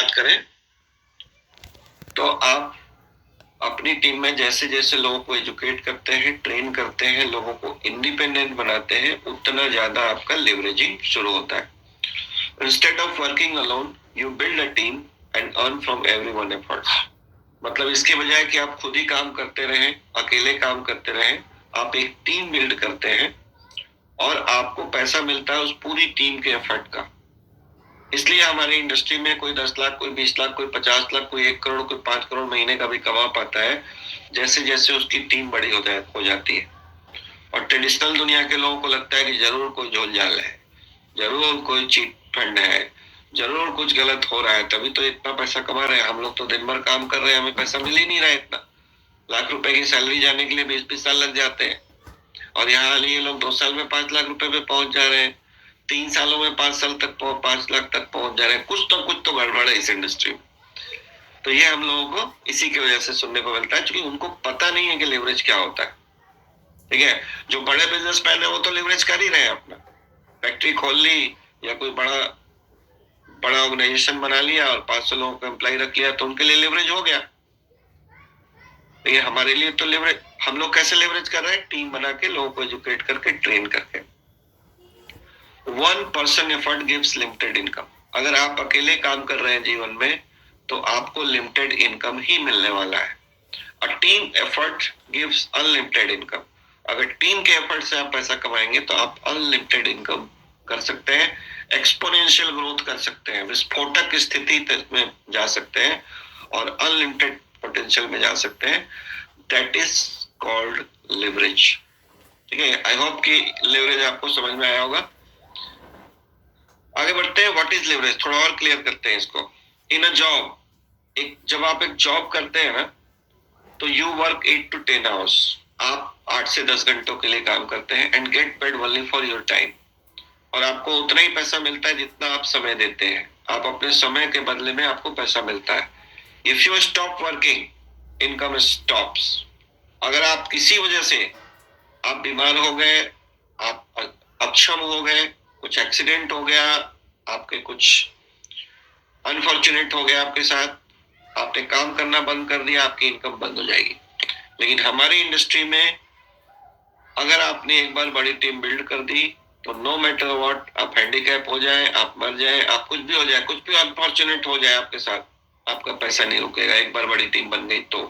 बात करें तो आप अपनी टीम में जैसे जैसे लोगों को एजुकेट करते हैं, ट्रेन करते हैं, लोगों को इंडिपेंडेंट बनाते हैं, उतना ज्यादा आपका लेवरेजिंग शुरू होता है. Instead of working alone you build a team and earn from everyone efforts. मतलब इसके बजाय कि आप खुद ही काम करते रहें, अकेले काम करते रहें, आप एक टीम बिल्ड करते हैं और आपको पैसा मिलता है उस पूरी टीम के एफर्ट का. इसलिए हमारी इंडस्ट्री में कोई 10 लाख, कोई 20 लाख, कोई 50 लाख, कोई 1 करोड़, कोई 5 करोड़ महीने का भी कमा पाता है जैसे जैसे उसकी टीम बड़ी हो जाती है. और ट्रेडिशनल दुनिया के लोगों को लगता है कि जरूर कोई झोल झाल है, जरूर कोई चीट फंड है, जरूर कुछ गलत हो रहा है, तभी तो इतना पैसा कमा रहे हैं. हम लोग तो दिन भर काम कर रहे हैं, हमें पैसा मिल ही नहीं रहा है इतना. लाख रुपए की सैलरी जाने के लिए 20-20 साल लग जाते हैं और यहाँ ये लोग 2 साल में 5 लाख रुपए पे पहुंच जा रहे हैं, 3 सालों में 5 साल तक 5 लाख तक पहुंच जा रहे हैं. कुछ तो गड़बड़ है इस इंडस्ट्री में. तो ये हम लोगों को इसी की वजह से सुनने को मिलता है, क्योंकि उनको पता नहीं है कि लेवरेज क्या होता है. ठीक है, जो बड़े बिजनेसमैन है वो तो लेवरेज कर ही रहे हैं. अपना फैक्ट्री खोल ली या कोई बड़ा ऑर्गेनाइजेशन बना लिया और 500 लोगों को एम्प्लॉय रख लिया, तो उनके लिए लेवरेज हो गया. तो ये हमारे लिए तो लेवरेज, हम लोग कैसे लेवरेज कर रहे हैं? टीम बना के, लोगों को एजुकेट करके, ट्रेन करके. 1 person effort gives limited income. अगर आप अकेले काम कर रहे हैं जीवन में तो आपको लिमिटेड इनकम ही मिलने वाला है. A team effort gives unlimited income. अगर टीम के एफर्ट से आप पैसा कमाएंगे तो आप अनलिमिटेड इनकम कर सकते हैं, एक्सपोनेंशियल ग्रोथ कर सकते हैं, विस्फोटक स्थिति में जा सकते हैं और अनलिमिटेड पोटेंशियल में जा सकते हैं. That is called leverage. ठीक है, आई होप कि लेवरेज आपको समझ में आया होगा. आगे बढ़ते हैं. व्हाट इज लेवरेज, थोड़ा और क्लियर करते हैं इसको. इन अ जॉब, जब आप एक जॉब करते हैं ना, तो यू वर्क 8 to 10 आवर्स. आप 8 से 10 घंटों के लिए काम करते हैं and get paid only for your time. और आपको उतना ही पैसा मिलता है जितना आप समय देते हैं. आप अपने समय के बदले में आपको पैसा मिलता है. If you stop working, income stops. अगर आप किसी वजह से आप बीमार हो गए, आप अक्षम हो गए, कुछ एक्सीडेंट हो गया, आपके कुछ अनफॉर्चुनेट हो गया आपके साथ, आपने काम करना बंद कर दिया, आपकी इनकम बंद हो जाएगी. लेकिन हमारी इंडस्ट्री में अगर आपने एक बार बड़ी टीम बिल्ड कर दी तो नो मैटर व्हाट, आप हैंडीकैप हो जाए, आप मर जाए, आप कुछ भी हो जाए, कुछ भी अनफॉर्चुनेट हो जाए आपके साथ, आपका पैसा नहीं रुकेगा एक बार बड़ी टीम बन गई तो.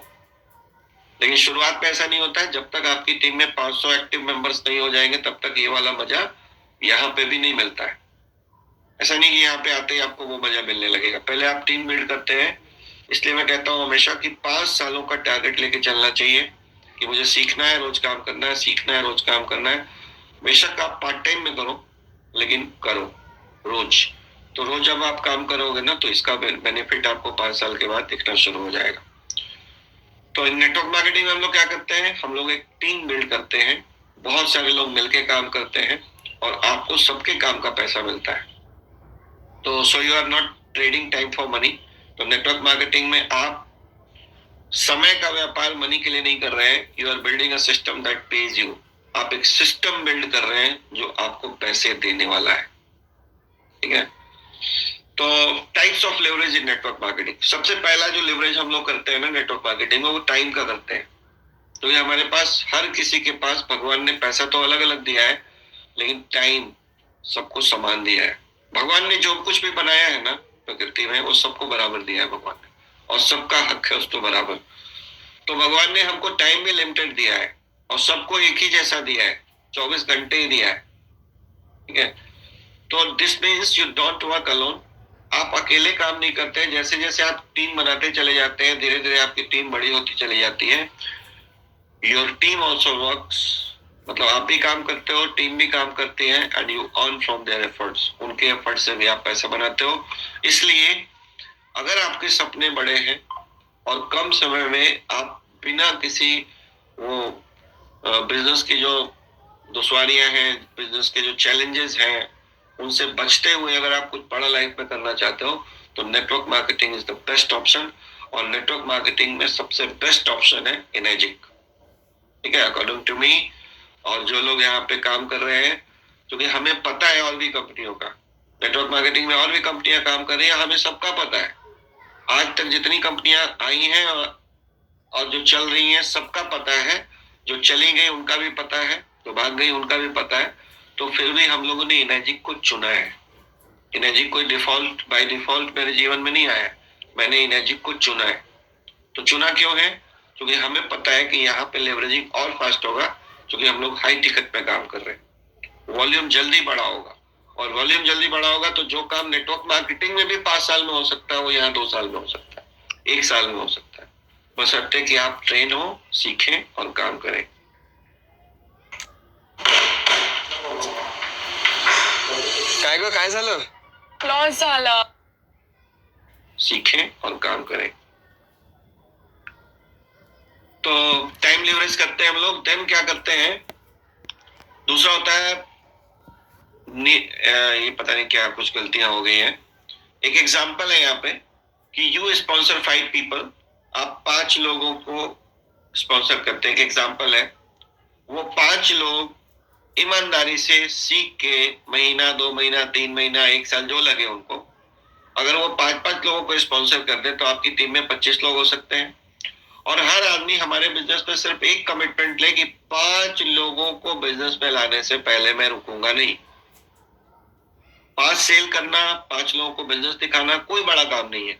लेकिन शुरुआत में ऐसा नहीं होता है. जब तक आपकी टीम में 500 एक्टिव मेंबर्स नहीं हो जाएंगे तब तक ये वाला मजा यहाँ पे भी नहीं मिलता है. ऐसा नहीं कि यहाँ पे आते ही आपको वो मजा मिलने लगेगा. पहले आप टीम बिल्ड करते हैं. इसलिए मैं कहता हूँ हमेशा कि 5 सालों का टारगेट लेके चलना चाहिए कि मुझे सीखना है, रोज काम करना है, सीखना है, रोज काम करना है. बेशक आप पार्ट टाइम में करो, लेकिन करो रोज. तो रोज जब आप काम करोगे ना तो इसका बेनिफिट आपको 5 साल के बाद दिखना शुरू हो जाएगा. तो नेटवर्क मार्केटिंग में हम लोग क्या करते हैं? हम लोग एक टीम बिल्ड करते हैं, बहुत सारे लोग मिलके काम करते हैं और आपको सबके काम का पैसा मिलता है. तो so you are not trading time for money. तो नेटवर्क मार्केटिंग में आप समय का व्यापार मनी के लिए नहीं कर रहे हैं. You are building a system that pays you. आप एक सिस्टम बिल्ड कर रहे हैं जो आपको पैसे देने वाला है. ठीक है, तो types of leverage in network marketing. सबसे पहला जो लेवरेज हम लोग करते हैं ना नेटवर्क मार्केटिंग में, वो टाइम का करते हैं. तो ये हमारे पास, हर किसी के पास भगवान ने पैसा तो अलग अलग दिया है, लेकिन टाइम सबको समान दिया है. भगवान ने जो कुछ भी बनाया है ना प्रकृति में, वो सबको बराबर दिया है भगवान ने, और सबका हक है उसको बराबर. तो भगवान ने हमको टाइम भी लिमिटेड दिया है और सबको एक ही जैसा दिया है, 24 घंटे ही दिया है. ठीक है, तो this means you don't work alone. आप अकेले काम नहीं करते. जैसे जैसे आप टीम बनाते चले जाते हैं, धीरे धीरे आपकी टीम बड़ी होती चली जाती है. Your team also works. मतलब आप भी काम करते हो, टीम भी काम करती है, and you earn from their efforts. उनके एफर्ट से भी आप पैसा बनाते हो. इसलिए अगर आपके सपने बड़े हैं और कम समय में आप बिना किसी वो बिजनेस की जो दुश्वारियां हैं, बिजनेस के जो चैलेंजेस हैं, उनसे बचते हुए अगर आप कुछ बड़ा लाइफ में करना चाहते हो तो network marketing is the best option. और नेटवर्क मार्केटिंग में सबसे बेस्ट ऑप्शन है इनेजिक. ठीक है, अकॉर्डिंग टू मी. और जो लोग यहाँ पे काम कर रहे हैं, क्योंकि हमें पता है और भी कंपनियों का, नेटवर्क मार्केटिंग में और भी कंपनियां काम कर रही है, हमें सबका पता है. तक जितनी कंपनियां आई हैं और जो चल रही हैं सबका पता है, जो चली गई उनका भी पता है, जो भाग गई उनका भी पता है, तो फिर भी हम लोगों ने इनर्जिक को चुना है। इनर्जिक कोई डिफॉल्ट बाय डिफॉल्ट मेरे जीवन में नहीं आया, मैंने इनर्जिक को चुना है। तो चुना क्यों है? क्योंकि हमें पता है कि यहाँ पे लेवरेजिंग और फास्ट होगा, क्योंकि हम लोग हाई टिकट पे काम कर रहे हैं, वॉल्यूम जल्दी बड़ा होगा, और वॉल्यूम जल्दी बड़ा होगा तो जो काम नेटवर्क मार्केटिंग में भी 5 साल में हो सकता है वो यहाँ 2 साल में हो सकता है, 1 साल में हो सकता है, बशर्ते कि आप ट्रेन हो, सीखें और काम करें। काय झालं? लॉस झाला। सीखें और काम करें। तो टाइम लिवरेज करते हैं हम लोग। देन क्या करते हैं, दूसरा होता है ये पता नहीं क्या कुछ गलतियां हो गई हैं। एक एग्जांपल है यहाँ पे कि यू स्पॉन्सर 5 पीपल, आप 5 लोगों को स्पॉन्सर करते हैं। एक एग्जांपल है, वो 5 लोग ईमानदारी से सीख के महीना, 2 महीना, 3 महीना, 1 साल जो लगे उनको, अगर वो 5-5 लोगों को स्पॉन्सर कर दे तो आपकी टीम में 25 लोग हो सकते हैं। और हर आदमी हमारे बिजनेस में सिर्फ एक कमिटमेंट ले कि 5 लोगों को बिजनेस में लाने से पहले मैं रुकूंगा नहीं। 5 सेल करना, 5 लोगों को बिजनेस दिखाना कोई बड़ा काम नहीं है,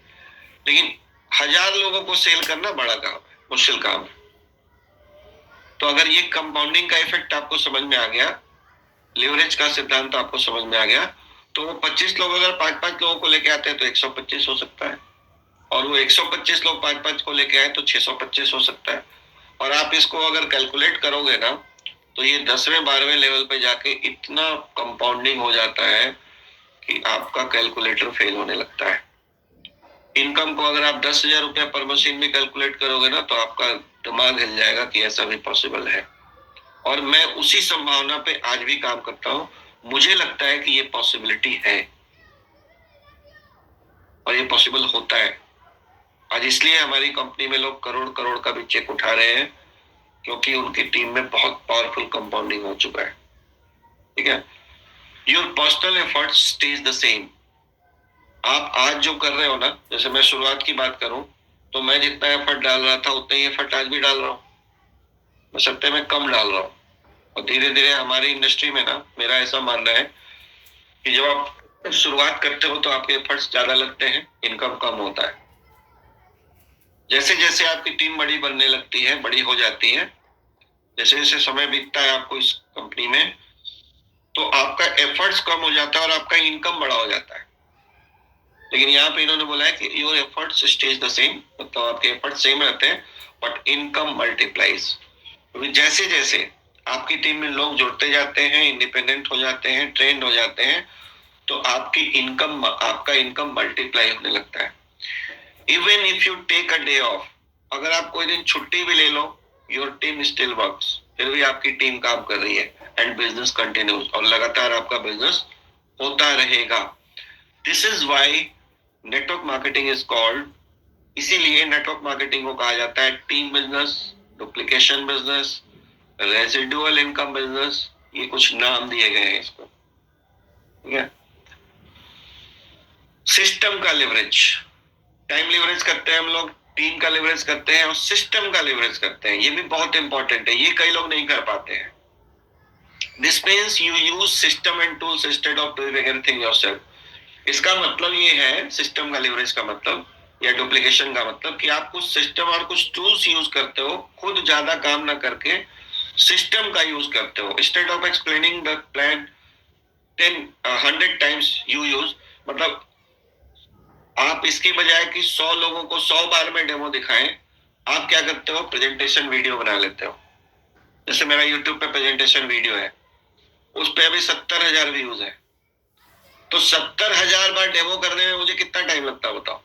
लेकिन 1000 लोगों को सेल करना बड़ा काम है, मुश्किल काम है। तो अगर ये कंपाउंडिंग का इफेक्ट आपको समझ में आ गया, लिवरेज का सिद्धांत आपको समझ में आ गया, तो वो 25 लोग अगर 5-5 लोगों को लेके आते हैं तो 125 हो सकता है, और वो 125 लोग 5-5 को लेके आए तो 625 हो सकता है। और आप इसको अगर कैलकुलेट करोगे ना तो ये 10वें 12वें लेवल पे जाके इतना कंपाउंडिंग हो जाता है कि आपका कैलकुलेटर फेल होने लगता है। इनकम को अगर आप 10,000 रुपया पर मशीन में कैलकुलेट करोगे ना तो आपका दिमाग हिल जाएगा कि ऐसा भी पॉसिबल है। और मैं उसी संभावना पे आज भी काम करता हूँ। मुझे लगता है कि ये पॉसिबिलिटी है और ये पॉसिबल होता है। आज इसलिए हमारी कंपनी में लोग करोड़ करोड़ का भी चेक उठा रहे हैं, क्योंकि उनकी टीम में बहुत पावरफुल कंपाउंडिंग हो चुका है। ठीक है, your personal effort stage the same. आप आज जो कर रहे हो ना, जैसे मैं शुरुआत की बात करूं तो मैं जितना एफर्ट डाल रहा था उतना ही एफर्ट आज भी डाल रहा हूँ, बशर्ते मैं कम डाल रहा हूँ। और धीरे धीरे हमारी इंडस्ट्री में ना मेरा ऐसा मानना है कि जब आप शुरुआत करते हो तो आपके एफर्ट्स ज्यादा लगते हैं, इनकम कम होता है। जैसे जैसे आपकी टीम बड़ी बनने लगती है, बड़ी हो जाती है, जैसे जैसे समय बीतता है आपको इस कंपनी में, तो आपका एफर्ट्स कम हो जाता है और आपका इनकम बड़ा हो जाता है। लेकिन यहाँ पे इन्होंने बोला है कि your efforts stage the same, मतलब आपके एफर्ट्स सेम रहते हैं बट इनकम मल्टीप्लाइज। क्योंकि जैसे जैसे आपकी टीम में लोग जुड़ते जाते हैं, इंडिपेंडेंट हो जाते हैं, ट्रेंड हो जाते हैं, तो आपका इनकम मल्टीप्लाई होने लगता है। Even if you take a day off, अगर आप कोई दिन छुट्टी भी ले लो, योर टीम स्टिल वर्क्स, फिर भी आपकी टीम काम कर रही है एंड बिजनेस कंटिन्यूज, और लगातार आपका बिजनेस होता रहेगा। This is why network marketing is called, इसीलिए नेटवर्क मार्केटिंग को कहा जाता है team business, duplication business, residual income business, ये कुछ नाम दिए गए हैं इसको। ठीक है, सिस्टम का लिवरेज, टाइम लिवरेज करते हैं हम लोग, टीम का लिवरेज करते हैं और सिस्टम का लिवरेज करते हैं। ये भी बहुत इंपॉर्टेंट है, ये कई लोग नहीं कर पाते हैं। This means you use system and tools instead of doing everything yourself. इसका मतलब ये है, सिस्टम का लिवरेज का मतलब या डुप्लीकेशन का मतलब कि आप कुछ सिस्टम और कुछ टूल्स यूज करते हो, खुद ज्यादा काम ना करके सिस्टम का यूज करते हो। Instead of explaining the plan 100 times you use, मतलब आप इसकी बजाय कि 100 लोगों को 100 बार में डेमो दिखाएं, आप क्या करते हो, प्रेजेंटेशन वीडियो बना लेते हो। जैसे मेरा यूट्यूब पे प्रेजेंटेशन वीडियो है, उस पे अभी 70,000 व्यूज है, तो 70,000 बार डेमो करने में मुझे कितना टाइम लगता है बताओ।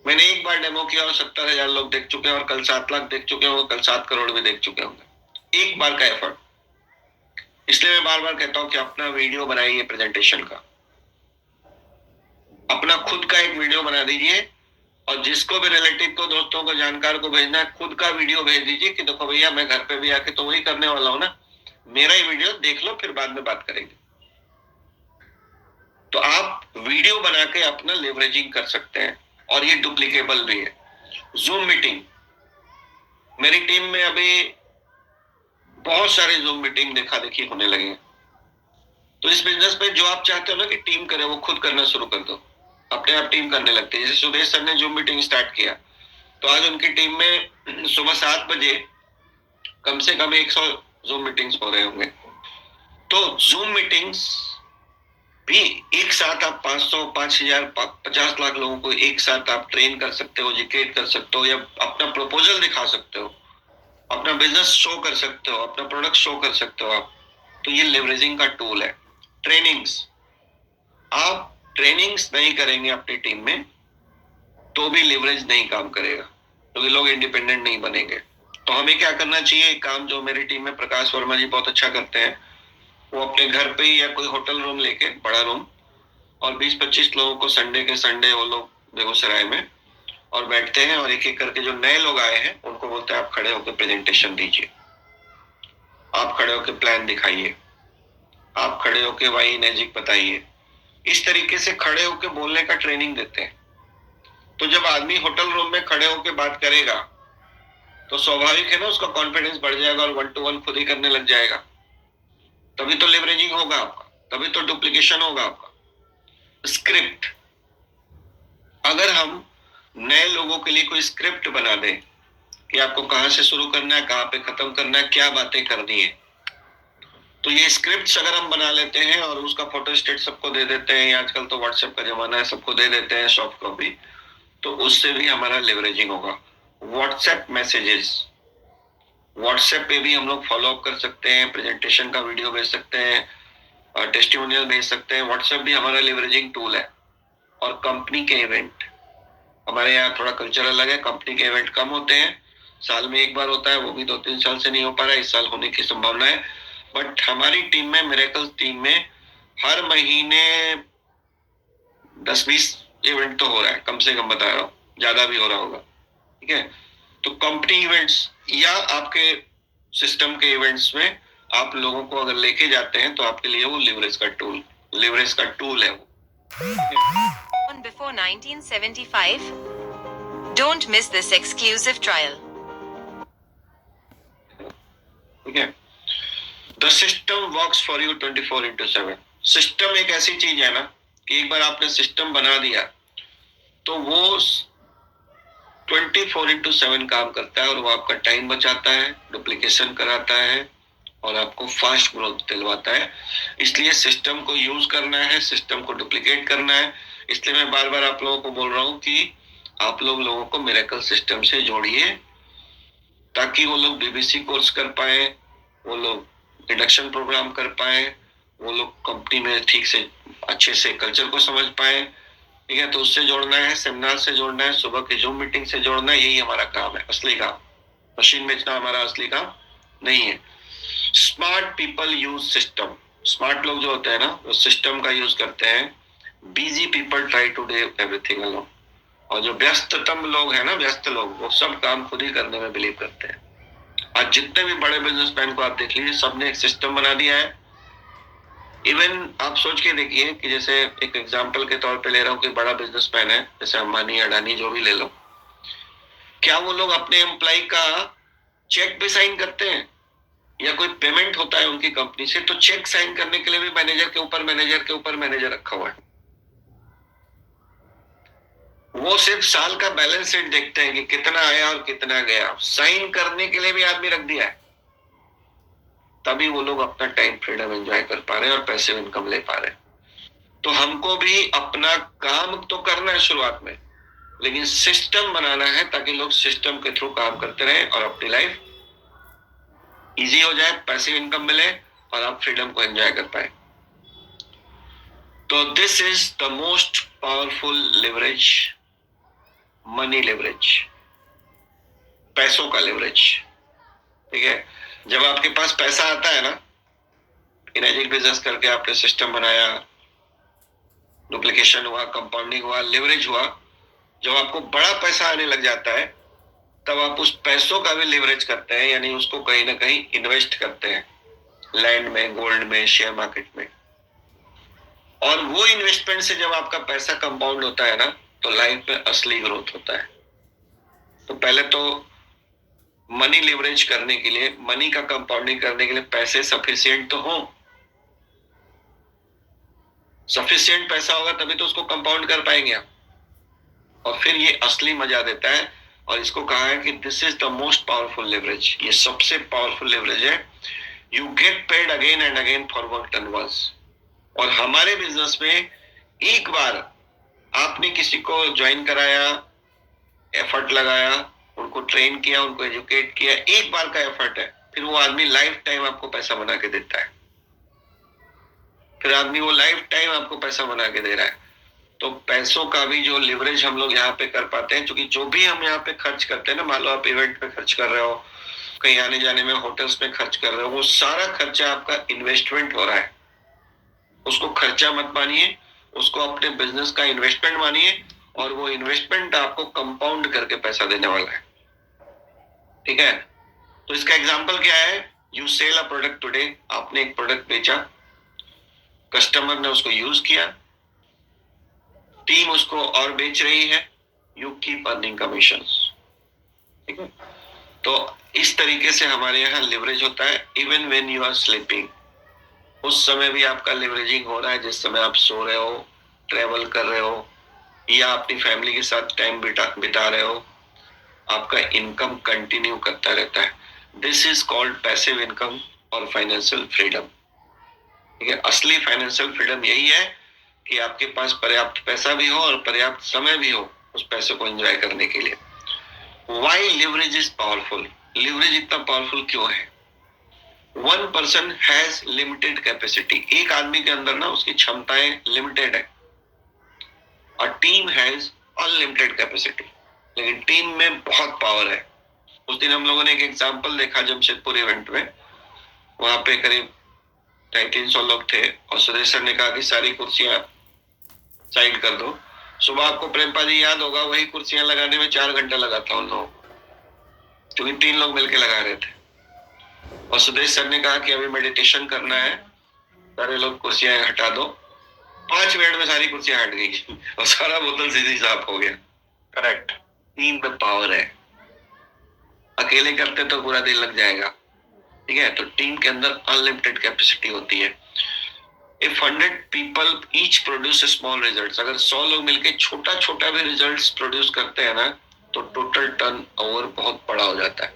मैंने एक बार डेमो किया और 70,000 लोग देख चुके हैं, और कल 7 लाख देख चुके होंगे, कल 7 करोड़ भी देख चुके होंगे, एक बार का एफर्ट। इसलिए मैं बार बार कहता हूं कि अपना वीडियो बनाइए प्रेजेंटेशन का, अपना खुद का एक वीडियो बना दीजिए, और जिसको भी रिलेटिव को, दोस्तों को, जानकार को भेजना है, खुद का वीडियो भेज दीजिए कि देखो भैया मैं घर पे भी आके तो वही करने वाला हूं ना, मेरा ही वीडियो देख लो, फिर बाद में बात करेंगे। तो आप वीडियो बना के अपना लेवरेजिंग कर सकते हैं। और ये डुप्लीकेबल भी है। जूम मीटिंग, मेरी टीम में अभी बहुत सारे जूम मीटिंग देखा देखी होने लगे हैं। तो इस बिजनेस में जो आप चाहते हो ना कि टीम करे, वो खुद करना शुरू कर दो, अपने आप टीम करने लगते हैं। जैसे सुदेश सर ने जूम मीटिंग स्टार्ट किया, तो आज उनकी टीम में सुबह 7 बजे कम से कम 100 जूम मीटिंग्स हो रहे होंगे। तो जूम मीटिंग्स भी एक साथ आप 500, 5000, 50 लाख लोगों को एक साथ आप ट्रेन कर सकते हो, एजुकेट कर सकते हो, या अपना प्रपोजल दिखा सकते हो, अपना बिजनेस शो कर सकते हो, अपना प्रोडक्ट शो कर सकते हो आप। तो ये लेवरेजिंग का टूल है। ट्रेनिंग्स, आप ट्रेनिंग्स नहीं करेंगे अपनी टीम में तो भी लेवरेज नहीं काम करेगा, क्योंकि लोग इंडिपेंडेंट नहीं बनेंगे। तो हमें क्या करना चाहिए, एक काम जो मेरी टीम में प्रकाश वर्मा जी बहुत अच्छा करते हैं, वो अपने घर पे ही या कोई होटल रूम लेके, बड़ा रूम, और 20-25 लोगों को संडे के संडे वो लोग बेगूसराय में और बैठते हैं, और एक एक करके जो नए लोग आए हैं उनको बोलते हैं आप खड़े होकर प्रेजेंटेशन दीजिए, आप खड़े होकर प्लान दिखाइए, आप खड़े होकर वाई मैजिक बताइए। इस तरीके से खड़े होकर बोलने का ट्रेनिंग देते हैं। तो जब आदमी होटल रूम में खड़े होकर बात करेगा तो स्वाभाविक है ना, उसका कॉन्फिडेंस बढ़ जाएगा और 1-to-1 खुद ही करने लग जाएगा। तभी तो लेवरेजिंग होगा आपका, तभी तो डुप्लीकेशन होगा आपका। स्क्रिप्ट, अगर हम नए लोगों के लिए कोई स्क्रिप्ट बना दें कि आपको कहां से शुरू करना है, कहां पे खत्म करना है, क्या बातें करनी है, तो ये स्क्रिप्ट्स अगर हम बना लेते हैं और उसका फोटो स्टेट सबको दे देते हैं, आजकल तो व्हाट्सएप का जमाना है, सबको दे देते हैं सॉफ्ट कॉपी, तो उससे भी हमारा लेवरेजिंग होगा। व्हाट्सएप मैसेजेस, व्हाट्सएप पे भी हम लोग फॉलो अप कर सकते हैं, प्रेजेंटेशन का वीडियो भेज सकते हैं, टेस्टिमोनियल भेज सकते हैं। व्हाट्सएप भी हमारा लेवरेजिंग टूल है। और कंपनी के इवेंट, हमारे यहाँ थोड़ा कल्चर अलग है, कंपनी के इवेंट कम होते हैं, साल में एक बार होता है, वो भी 2-3 साल से नहीं हो पा रहा है, इस साल होने की संभावना है। बट हमारी टीम में, मिरेकल टीम में, हर महीने 10-20 इवेंट तो हो रहा है, कम से कम बता रहा हूँ, ज्यादा भी हो रहा होगा। ठीक है, तो कंपनी इवेंट्स या आपके सिस्टम के इवेंट्स में आप लोगों को अगर लेके जाते हैं तो आपके लिए वो लेवरेज का टूल है वो। Before 1975, don't miss this exclusive trial. ठीक है, the system works for you 24/7। System एक ऐसी चीज है ना कि एक बार आपने सिस्टम बना दिया तो वो 24/7 काम करता है, और वो आपका टाइम बचाता है, डुप्लीकेशन कराता है, और आपको फास्ट ग्रोथ दिलवाता है। इसलिए सिस्टम को यूज करना है, सिस्टम को डुप्लीकेट करना है। इसलिए मैं बार बार आप लोगों को बोल रहा हूँ कि आप लोगों को मिरेकल सिस्टम से जोड़िए, ताकि वो लोग बीबीसी कोर्स कर पाए, वो लोग इंडक्शन प्रोग्राम कर पाए, वो लोग कंपनी में ठीक से अच्छे से कल्चर को समझ पाए। ठीक है, तो उससे जोड़ना है, सेमिनार से जोड़ना है, सुबह की जूम मीटिंग से जोड़ना है, यही हमारा काम है, असली काम। मशीन बेचना हमारा असली काम नहीं है। Smart people use system. Smart लोग जो होते हैं ना, वो सिस्टम का यूज करते हैं। Busy people try to do everything alone. और जो व्यस्ततम लोग हैं ना, व्यस्त लोग, वो सब काम खुद ही करने में बिलीव करते हैं। आज जितने भी बड़े बिजनेसमैन को आप देख लीजिए, सबने एक सिस्टम बना दिया है। इवन आप सोच के देखिए कि जैसे एक एग्जांपल के तौर पे ले रहा हूँ कि बड़ा बिजनेसमैन है, जैसे अंबानी, अडानी, जो भी ले लो, क्या वो लोग अपने एम्प्लॉय का चेक भी साइन करते हैं, या कोई पेमेंट होता है उनकी कंपनी से, तो चेक साइन करने के लिए भी मैनेजर के ऊपर मैनेजर रखा हुआ है। वो सिर्फ साल का बैलेंस शीट देखते हैं कि कितना आया और कितना गया, साइन करने के लिए भी आदमी रख दिया है। तभी वो लोग अपना टाइम फ्रीडम एंजॉय कर पा रहे हैं और पैसिव इनकम ले पा रहे हैं। तो हमको भी अपना काम तो करना है शुरुआत में, लेकिन सिस्टम बनाना है ताकि लोग सिस्टम के थ्रू काम करते रहें और अपनी लाइफ इजी हो जाए, पैसिव इनकम मिले और आप फ्रीडम को एंजॉय कर पाए। तो this is the most powerful leverage, money leverage, पैसों का लेवरेज। ठीक है, जब आपके पास पैसा आता है ना, इनर्जिक बिजनेस करके आपने सिस्टम बनाया, डुप्लीकेशन हुआ, कंपाउंडिंग हुआ, लेवरेज हुआ, जब आपको बड़ा पैसा आने लग जाता है तब आप उस पैसों का भी लेवरेज करते हैं, यानी उसको कहीं ना कहीं इन्वेस्ट करते हैं, लैंड में, गोल्ड में, शेयर मार्केट में। और वो इन्वेस्टमेंट से जब आपका पैसा कंपाउंड होता है ना, तो लाइफ में असली ग्रोथ होता है। तो पहले तो मनी लिवरेज करने के लिए, मनी का कंपाउंडिंग करने के लिए पैसे सफिशिएंट तो हो। सफिशिएंट पैसा होगा तभी तो उसको कंपाउंड कर पाएंगे आप, और फिर ये असली मजा देता है। और इसको कहा है कि this is the most powerful leverage, ये सबसे पावरफुल लिवरेज है। You get paid again and again for work done once. और हमारे बिजनेस में एक बार आपने किसी को ज्वाइन कराया, एफर्ट लगाया, उनको ट्रेन किया, उनको एजुकेट किया, एक बार का एफर्ट है, फिर वो आदमी लाइफ टाइम आपको पैसा बना के देता है। फिर आदमी वो लाइफ टाइम आपको पैसा बना के दे रहा है। तो पैसों का भी जो लिवरेज हम लोग यहाँ पे कर पाते हैं, क्योंकि जो भी हम यहाँ पे खर्च करते हैं ना, मान लो आप इवेंट पे खर्च कर रहे हो, कहीं आने जाने में, होटल्स में खर्च कर रहे हो, वो सारा खर्चा आपका इन्वेस्टमेंट हो रहा है। उसको खर्चा मत मानिए, उसको अपने बिजनेस का इन्वेस्टमेंट मानिए, और वो इन्वेस्टमेंट आपको कंपाउंड करके पैसा देने वाला है। ठीक है, तो इसका एग्जांपल क्या है? You sell a product today, आपने एक प्रोडक्ट बेचा, कस्टमर ने उसको यूज किया, टीम उसको और बेच रही है, यू कीप अर्निंग कमीशंस। ठीक है, तो इस तरीके से हमारे यहाँ लिवरेज होता है। Even when you are sleeping, उस समय भी आपका लिवरेजिंग हो रहा है, जिस समय आप सो रहे हो, ट्रेवल कर रहे हो, या अपनी फैमिली के साथ टाइम बिता रहे हो, आपका इनकम कंटिन्यू करता रहता है। This is called passive income और फाइनेंशियल फ्रीडम। ठीक है, असली फाइनेंशियल फ्रीडम यही है कि आपके पास पर्याप्त पैसा भी हो और पर्याप्त समय भी हो उस पैसे को एंजॉय करने के लिए। Why leverage is powerful? Leverage इतना पावरफुल क्यों है? One person has limited capacity, एक आदमी के अंदर ना उसकी क्षमताएं लिमिटेड है। A team has unlimited capacity, लेकिन टीम में बहुत पावर है। उस दिन हम लोगों ने एक एग्जांपल देखा जमशेदपुर इवेंट में, वहां पे करीब 350 लोग थे, और सुरेश सर ने कहा कि सारी कुर्सियां साइड कर दो। सुबह आपको प्रेमपा जी याद होगा, वही कुर्सियां लगाने में 4 घंटा लगा था उन लोगों को, क्योंकि 3 लोग मिलके लगा रहे थे। और सुरेश सर ने कहा कि अभी मेडिटेशन करना है, सारे लोग कुर्सियां हटा दो। 5 मिनट में सारी कुर्सियां हट गई और सारा बोतल सीधी साफ हो गया। करेक्ट, टीम में पावर है। अकेले करते तो पूरा दिन लग जाएगा। ठीक है, तो टीम के अंदर अनलिमिटेड कैपेसिटी होती है। If 100 people each produce small results, अगर 100 लोग मिलके छोटा छोटा भी रिजल्ट्स प्रोड्यूस करते हैं ना, तो टोटल टर्न ओवर बहुत बड़ा हो जाता है।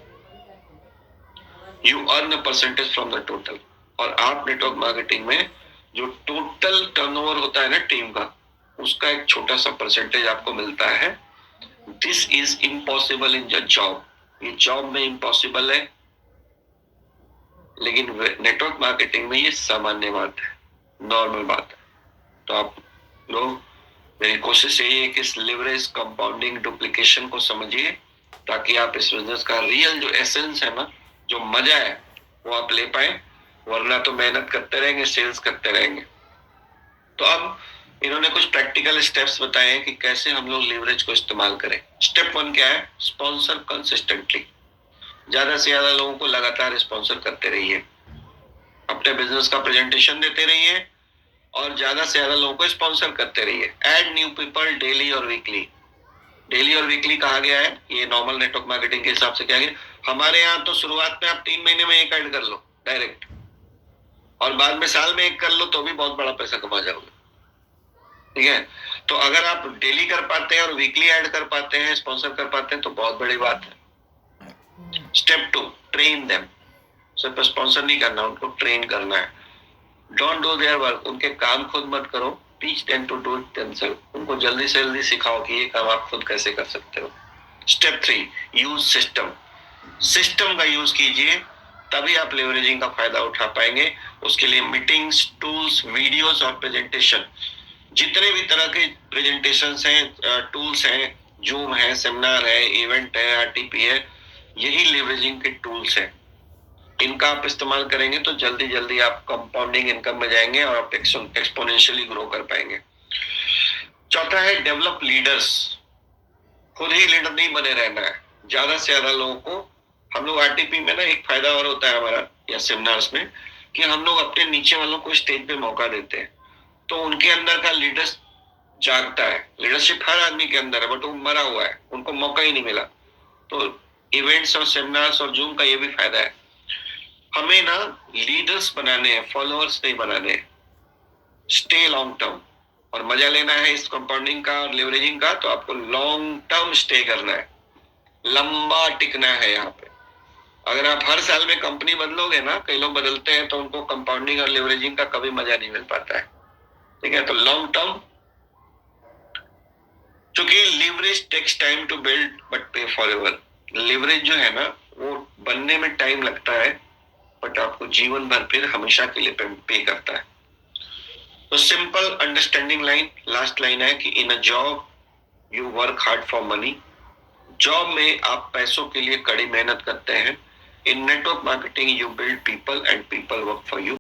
You earn a percentage from the total. और आप नेटवर्क मार्केटिंग में जो टोटल टर्नओवर होता है ना टीम का, उसका एक छोटा सा परसेंटेज आपको मिलता है। This is impossible in the job, ये जॉब में इम्पॉसिबल है, लेकिन नेटवर्क मार्केटिंग में ये सामान्य बात है, नॉर्मल बात है। तो आप लोग, मेरी कोशिश यही है कि इस लिवरेज, कंपाउंडिंग, डुप्लीकेशन को समझिए, ताकि आप इस बिजनेस का रियल जो एसेंस है ना, जो मजा है, वो आप ले पाए। वरना तो मेहनत करते रहेंगे, सेल्स करते रहेंगे। तो अब इन्होंने कुछ प्रैक्टिकल स्टेप्स बताए हैं कि कैसे हम लोग लिवरेज को इस्तेमाल करें। स्टेप 1 क्या है? स्पॉन्सर कंसिस्टेंटली, ज्यादा से ज्यादा लोगों को लगातार स्पॉन्सर करते रहिए, अपने बिजनेस का प्रेजेंटेशन देते रहिए, और ज्यादा से ज्यादा लोगों को स्पॉन्सर करते रहिए। ऐड न्यू पीपल डेली और वीकली। डेली और वीकली कहा गया है, ये नॉर्मल नेटवर्क मार्केटिंग के हिसाब से क्या गया। हमारे यहाँ तो शुरुआत में आप 3 महीने में एक ऐड कर लो डायरेक्ट, और बाद में साल में एक कर लो तो भी बहुत बड़ा पैसा कमा जाओगे। ठीक है, तो अगर आप डेली कर पाते हैं और वीकली ऐड कर पाते हैं, स्पॉन्सर कर पाते हैं, तो बहुत बड़ी बात है। Step 2, train them. सिर्फ स्पॉन्सर नहीं करना, उनको ट्रेन करना है। डोंट डू देयर वर्क, उनके काम खुद मत करो, teach them to do it themselves. उनको जल्दी से जल्दी सिखाओ कि ये काम आप खुद कैसे कर सकते हो। Step 3, use system. सिस्टम का यूज कीजिए, तभी आप लेवरेजिंग का फायदा उठा पाएंगे। उसके लिए मीटिंग्स, टूल्स, वीडियोस और प्रेजेंटेशन, जितने भी तरह के प्रेजेंटेशंस हैं, टूल्स हैं, जूम है, सेमिनार है, इवेंट है, आरटीपी है, यही लेवरेजिंग के टूल्स हैं। इनका आप इस्तेमाल करेंगे तो जल्दी जल्दी आप कंपाउंडिंग इनकम में जाएंगे और आप एक्सपोनेंशियली ग्रो कर पाएंगे। चौथा है डेवलप लीडर्स। खुद ही लीडर नहीं बने रहना है, ज्यादा से ज्यादा लोगों को। हम लोग आरटीपी में ना एक फायदा और होता है हमारा, या सेमिनार्स में, कि हम लोग अपने नीचे वालों को स्टेज पे मौका देते हैं, तो उनके अंदर का लीडर्स जागता है। लीडरशिप हर आदमी के अंदर है, बट वो मरा हुआ है, उनको मौका ही नहीं मिला। तो इवेंट्स और सेमिनार्स और जूम का ये भी फायदा है। हमें ना लीडर्स बनाने हैं, फॉलोअर्स नहीं बनाने हैं। स्टे लॉन्ग टर्म, और मजा लेना है इस कंपाउंडिंग का और लेवरेजिंग का, तो आपको लॉन्ग टर्म स्टे करना है, लंबा टिकना है यहाँ पे। अगर आप हर साल में कंपनी बदलोगे ना, कई लोग बदलते हैं तो उनको कंपाउंडिंग और लेवरेजिंग का कभी मजा नहीं मिल पाता है। ठीक है, तो लॉन्ग टर्म, क्योंकि leverage takes time to build but pay forever. Leverage जो है ना, वो बनने में टाइम लगता है, बट आपको जीवन भर फिर हमेशा के लिए पे करता है। तो simple understanding line, last line है कि in a job you work hard for money. Job में आप पैसों के लिए कड़ी मेहनत करते हैं। In network marketing you build people and people work for you.